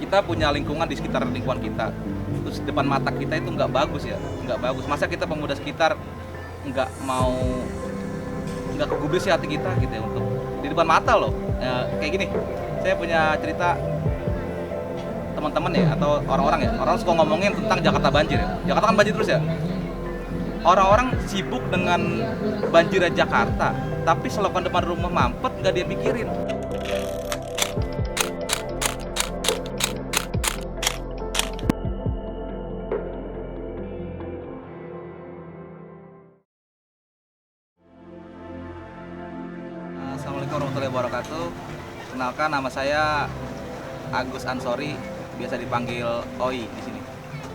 kita punya lingkungan di sekitar lingkungan kita, terus depan mata kita itu nggak bagus ya, nggak bagus. Masa kita pemuda sekitar nggak mau, nggak kegubris sih hati kita gitu ya untuk di depan mata loh. Ya, kayak gini, saya punya cerita teman-teman ya atau orang-orang ya, orang suka ngomongin tentang Jakarta banjir ya. Jakarta kan banjir terus ya. Orang-orang sibuk dengan banjirnya Jakarta, tapi selokan depan rumah mampet nggak dia pikirin. Assalamualaikum warahmatullahi wabarakatuh. Kenalkan, nama saya Agus Ansori, biasa dipanggil Oi di sini.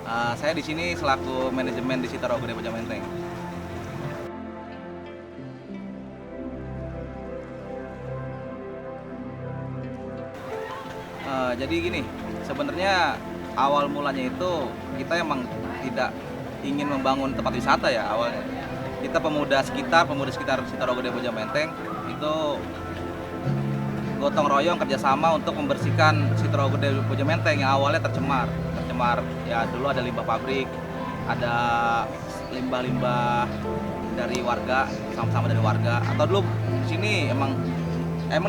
Saya di sini selaku manajemen di Sitaro Gede Bojamenteng. Jadi gini, sebenarnya awal mulanya itu kita emang tidak ingin membangun tempat wisata ya awalnya. Kita pemuda sekitar Sitaro Gede Bojamenteng itu gotong royong kerjasama untuk membersihkan Sitaro Gede Bojamenteng yang awalnya tercemar ya. Dulu ada limbah pabrik, ada limbah-limbah dari warga, sama-sama dari warga. Atau dulu di sini emang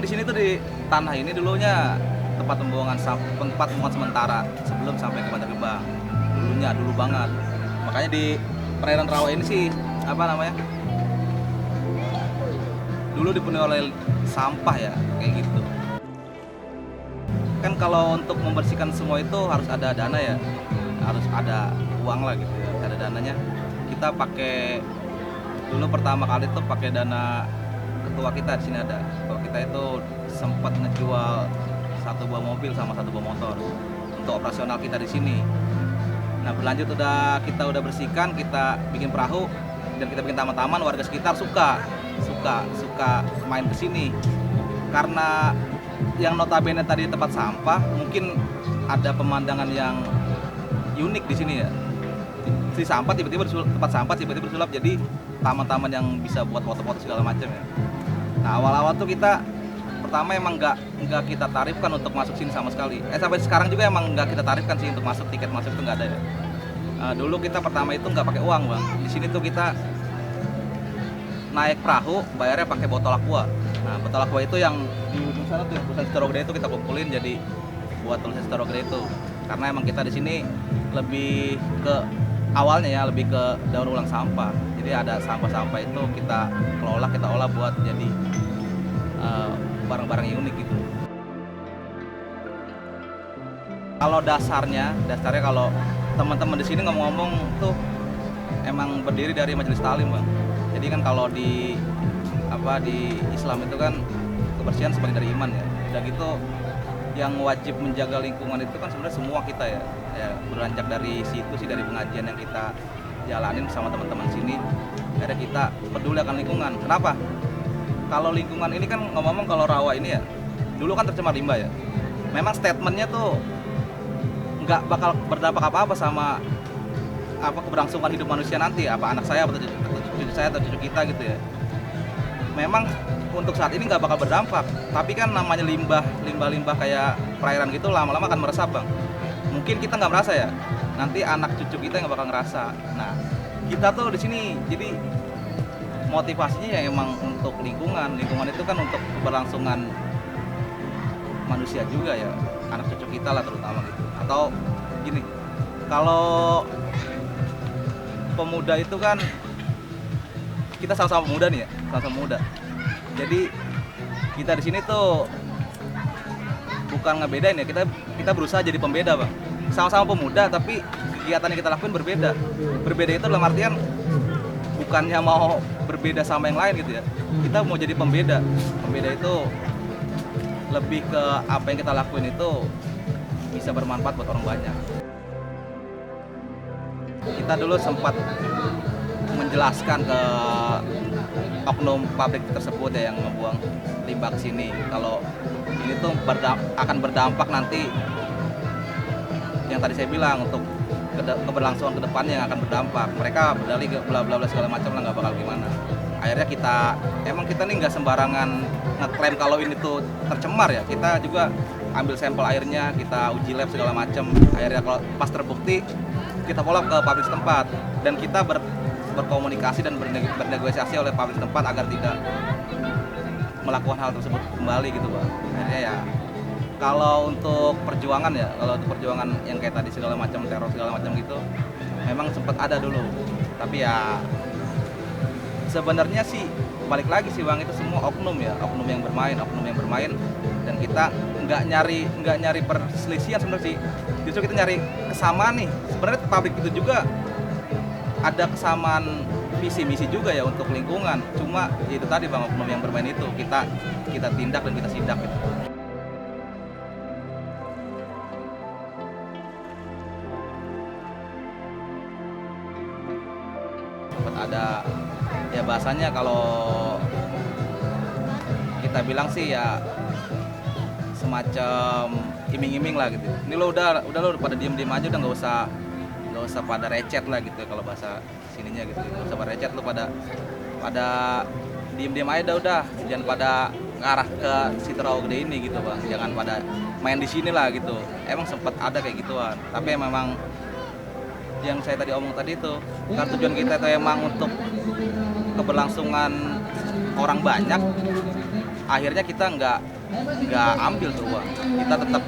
di sini tuh di tanah ini dulunya tempat pembuangan sementara sebelum sampai ke Bantar Gebang. Dulu banget. Makanya di perairan rawa ini sih dulu dipenuhi oleh sampah ya, kayak gitu. Kan kalau untuk membersihkan semua itu harus ada dana ya, harus ada uang lah gitu ya, ada dananya. Kita pakai dulu pertama kali itu pakai dana ketua kita di sini ada. Ketua kita itu sempat ngejual 1 buah mobil sama 1 buah motor untuk operasional kita di sini. Nah, berlanjut kita udah bersihkan, kita bikin perahu dan kita bikin taman-taman, warga sekitar suka main ke sini. Karena yang notabene tadi tempat sampah, mungkin ada pemandangan yang unik di sini ya. Si sampah tempat sampah tiba-tiba bersulap jadi taman-taman yang bisa buat foto-foto segala macam ya. Nah, awal-awal tuh kita pertama emang nggak kita tarifkan untuk masuk sini sama sekali. Sampai sekarang juga emang nggak kita tarifkan sih untuk masuk, tiket masuk itu nggak ada ya. Dulu kita pertama itu nggak pakai uang bang. Di sini tuh kita naik perahu, bayarnya pakai botol aqua. Nah, botol aqua itu yang di sana tuh, tulisan Sitaro Gede itu kita kumpulin jadi buat tulisan Sitaro Gede itu. Karena emang kita di sini lebih ke awalnya ya, lebih ke daur ulang sampah. Jadi ada sampah-sampah itu kita kelola, kita olah buat jadi barang-barang yang unik gitu. Kalau dasarnya kalau teman-teman di sini ngomong-ngomong tuh emang berdiri dari Majelis Ta'lim bang. Jadi kan kalau di Islam itu kan kebersihan sebagai dari iman ya. Udah gitu yang wajib menjaga lingkungan itu kan sebenarnya semua kita ya. Beranjak dari situ sih, dari pengajian yang kita jalanin sama teman-teman sini. Akhirnya kita peduli akan lingkungan. Kenapa? Kalau lingkungan ini kan ngomong-ngomong, kalau rawa ini ya dulu kan tercemar limbah ya. Memang statementnya tuh nggak bakal berdampak apa-apa sama keberlangsungan hidup manusia nanti, anak saya atau cucu saya atau cucu kita gitu ya. Memang untuk saat ini nggak bakal berdampak, tapi kan namanya limbah kayak perairan gitu lama-lama akan meresap bang. Mungkin kita nggak merasa ya, nanti anak cucu kita nggak bakal ngerasa. Nah, kita tuh di sini jadi motivasinya ya emang untuk lingkungan itu kan untuk keberlangsungan manusia juga ya, anak cucu kita lah terutama gitu. Atau gini, kalau pemuda itu kan kita sama-sama pemuda nih ya, sama-sama muda. Jadi kita di sini tuh bukan ngebedain ya, kita berusaha jadi pembeda bang. Sama-sama pemuda tapi kegiatan yang kita lakuin berbeda. Berbeda itu dalam artian bukannya mau berbeda sama yang lain gitu ya. Kita mau jadi pembeda. Pembeda itu lebih ke apa yang kita lakuin itu bisa bermanfaat buat orang banyak. Kita dulu sempat menjelaskan ke oknum pabrik tersebut ya yang ngebuang limbah ke sini, kalau ini tuh akan berdampak nanti yang tadi saya bilang untuk keberlangsungan kedepannya yang akan berdampak. Mereka berdalih bla bla bla segala macam lah, nggak bakal gimana. Akhirnya kita nih nggak sembarangan ngeklaim kalau ini tuh tercemar ya. Kita juga ambil sampel airnya, kita uji lab segala macam. Akhirnya kalau pas terbukti kita follow ke pabrik setempat dan kita berkomunikasi dan bernegosiasi oleh pabrik setempat agar tidak melakukan hal tersebut kembali gitu Bang. Akhirnya ya kalau untuk perjuangan yang kayak tadi segala macam teror segala macam gitu memang sempat ada dulu. Tapi ya sebenarnya sih balik lagi sih Bang, itu semua oknum yang bermain dan kita nggak nyari perselisihan sebenarnya sih. Justru kita nyari kesamaan nih. Sebenarnya pabrik itu juga ada kesamaan visi misi juga ya untuk lingkungan. Cuma itu tadi Bang, oknum yang bermain itu kita tindak dan kita sidak gitu. Sempat ada ya bahasanya kalau kita bilang sih ya semacam iming-iming lah gitu. Ini lo udah pada diem aja, udah nggak usah pada recet lah gitu kalau bahasa sininya gitu. Nggak usah pada recet, lo pada diem aja udah, jangan pada ngarah ke si terowongan gede ini gitu Bang. Jangan pada main di sini lah gitu. Emang sempat ada kayak gituan. Tapi memang yang saya tadi omong tadi itu kan tujuan kita itu emang untuk keberlangsungan orang banyak. Akhirnya kita nggak ambil tuh uang, kita tetap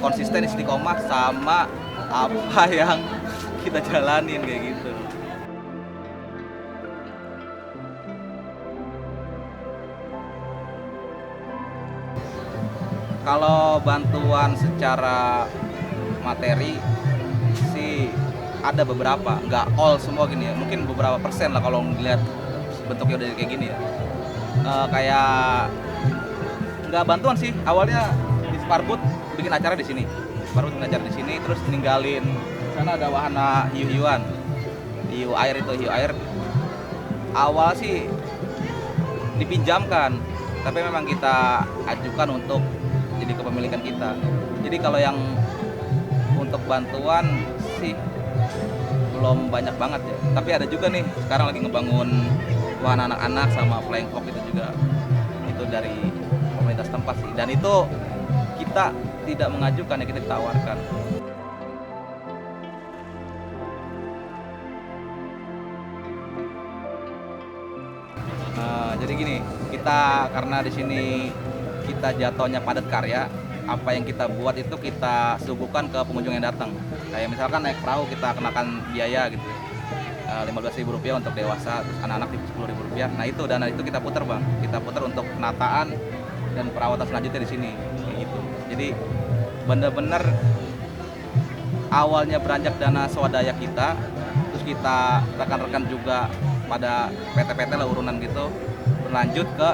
konsisten istiqomah sama apa yang kita jalanin kayak gitu. Kalau bantuan secara materi sih ada beberapa, nggak all semua gini ya, mungkin beberapa persen lah kalau ngeliat bentuknya udah kayak gini ya. Kayak nggak bantuan sih, awalnya di Sparbud bikin acara di sini, terus ninggalin sana ada wahana hiu air. Awal sih dipinjamkan, tapi memang kita ajukan untuk jadi kepemilikan kita. Jadi kalau yang untuk bantuan sih belum banyak banget ya, tapi ada juga nih sekarang lagi ngebangun wahana anak-anak sama flying fox itu juga, itu dari komunitas tempat sih, dan itu kita tidak mengajukan ya, kita ditawarkan. Jadi gini, kita karena di sini kita jatuhnya padat karya, apa yang kita buat itu kita suguhkan ke pengunjung yang datang. Kayak misalkan naik perahu kita kenakan biaya gitu, Rp15.000 untuk dewasa, terus anak-anak Rp10.000. Nah itu dana itu kita putar Bang, kita putar untuk penataan dan perawatan selanjutnya di sini kayak gitu. Jadi bener-bener awalnya beranjak dana swadaya kita, terus kita rekan-rekan juga pada PT-PT lah urunan gitu, berlanjut ke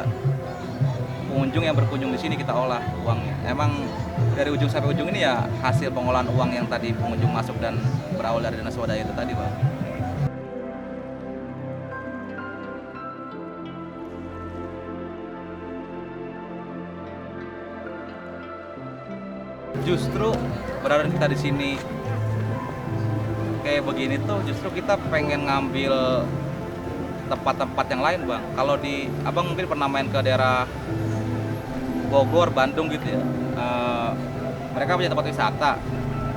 pengunjung yang berkunjung di sini kita olah uangnya. Emang dari ujung sampai ujung ini ya hasil pengolahan uang yang tadi pengunjung masuk dan berawal dari dana swadaya itu tadi Bang. Justru berada kita di sini kayak begini tuh justru kita pengen ngambil tempat-tempat yang lain Bang. Kalau di Abang mungkin pernah main ke daerah Bogor, Bandung gitu ya, mereka punya tempat wisata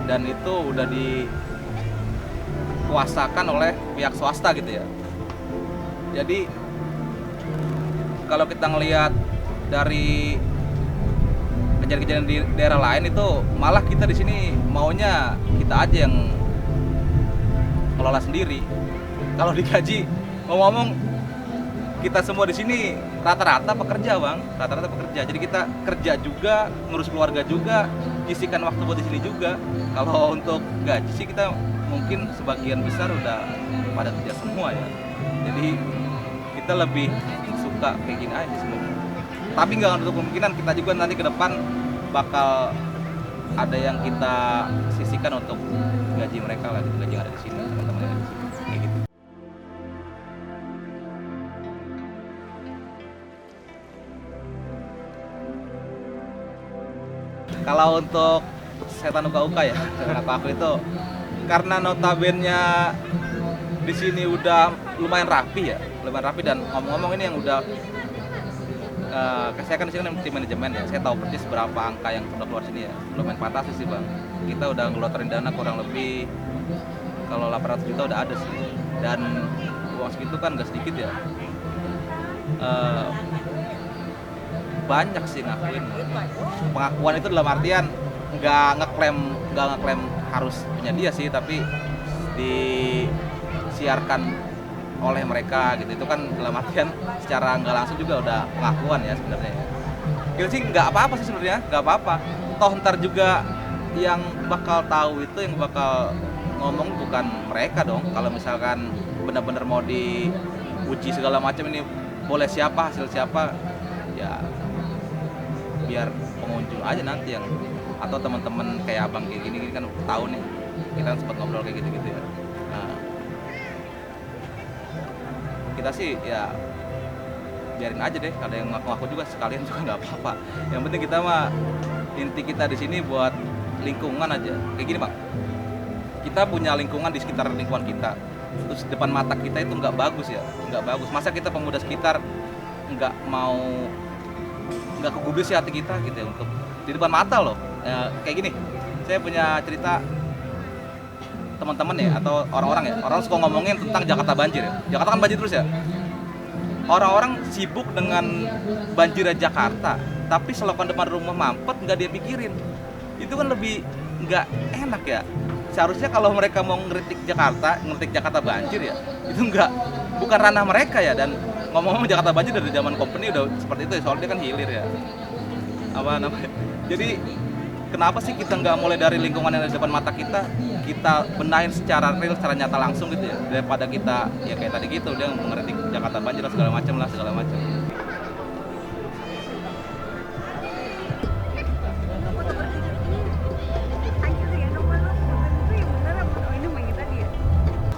dan itu udah dikuasakan oleh pihak swasta gitu ya. Jadi kalau kita ngelihat dari kejadian-kejadian di daerah lain itu malah kita di sini maunya kita aja yang ngelola sendiri. Kalau digaji, ngomong-ngomong kita semua di sini rata-rata pekerja Bang, Jadi kita kerja juga, ngurus keluarga juga, isikan waktu buat di sini juga. Kalau untuk gaji sih kita mungkin sebagian besar udah pada kerja semua ya. Jadi kita lebih suka kayak gini aja sebenarnya. Tapi nggak untuk kemungkinan kita juga nanti ke depan bakal ada yang kita sisihkan untuk gaji mereka lah, gitu, gaji yang ada di sini, teman-teman yang ada di sini, kayak gitu. Kalau untuk setan uka-uka ya, setan aku itu karena notabene di sini udah lumayan rapi dan ngomong-ngomong ini yang udah saya kan di sini kan tim manajemen ya, saya tahu persis berapa angka yang udah keluar sini ya, lumayan fantastis sih bang. Kita udah ngelotorin dana kurang lebih kalau 800 juta udah ada sih, dan uang segitu kan nggak sedikit ya. Banyak sih ngakuin. Pengakuan itu dalam artian nggak ngeklaim harus punya dia sih, tapi disiarkan oleh mereka gitu. Itu kan dalam artian secara nggak langsung juga udah pengakuan ya sebenarnya ya. Gitu sih nggak apa-apa sih sebenarnya, nggak apa-apa. Toh ntar juga yang bakal tahu itu, yang bakal ngomong bukan mereka dong. Kalau misalkan benar-benar mau diuji segala macam ini boleh siapa, hasil siapa, ya biar pengunjung aja nanti yang, atau teman-teman kayak abang kayak gini kan tahu nih, kita kan sempat ngobrol kayak gitu-gitu ya. Nah, kita sih ya biarin aja deh, ada yang ngaku-ngaku juga sekalian juga nggak apa-apa. Yang penting kita mah, inti kita di sini buat lingkungan aja. Kayak gini bang, kita punya lingkungan di sekitar lingkungan kita, terus depan mata kita itu nggak bagus ya, nggak bagus. Masa kita pemuda sekitar nggak kegubris sih hati kita gitu ya, untuk di depan mata loh. Kayak gini, saya punya cerita teman-teman ya, atau orang-orang ya, orang suka ngomongin tentang Jakarta banjir ya. Jakarta kan banjir terus ya. Orang-orang sibuk dengan banjirnya Jakarta, tapi selokan depan rumah mampet nggak dia pikirin. Itu kan lebih nggak enak ya. Seharusnya kalau mereka mau ngeritik Jakarta banjir ya, itu bukan ranah mereka ya. Dan ngomong-ngomong Jakarta banjir dari zaman company udah seperti itu ya, soalnya dia kan hilir ya. Apa namanya? Jadi kenapa sih kita nggak mulai dari lingkungan yang ada di depan mata kita benahin secara real, secara nyata langsung gitu ya, daripada kita ya kayak tadi gitu, dia ngeritik Jakarta banjir lah segala macam.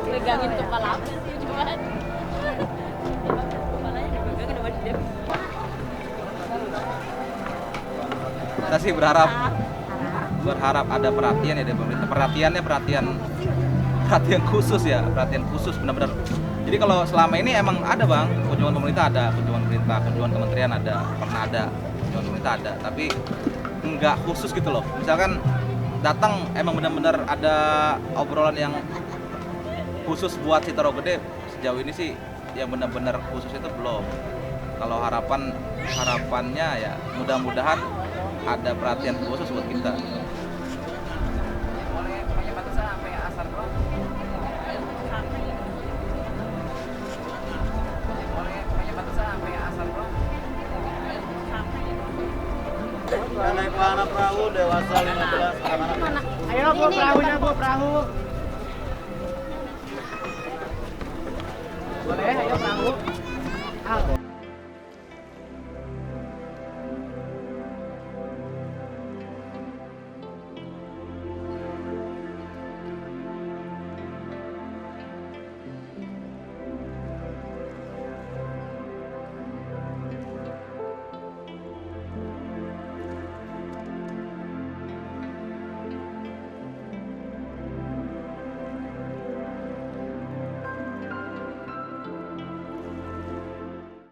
Pegangin kepala apa sih cuman kepalanya dipegangin sama dia. Kita sih berharap ada perhatian ya dari pemerintah. Perhatian khusus ya, perhatian khusus benar-benar. Jadi kalau selama ini emang ada bang, kunjungan pemerintah ada, kunjungan kementerian ada, pernah ada, kunjungan pemerintah ada, tapi nggak khusus gitu loh. Misalkan datang emang benar-benar ada obrolan yang khusus buat Citaro Gede, sejauh ini sih yang benar-benar khusus itu belum. Kalau harapannya ya mudah-mudahan ada perhatian khusus buat kita. Naik wahana perahu dewasa 15 anak-anak. Ayo bawa perahunya, bawa perahu. Boleh, ayo perahu.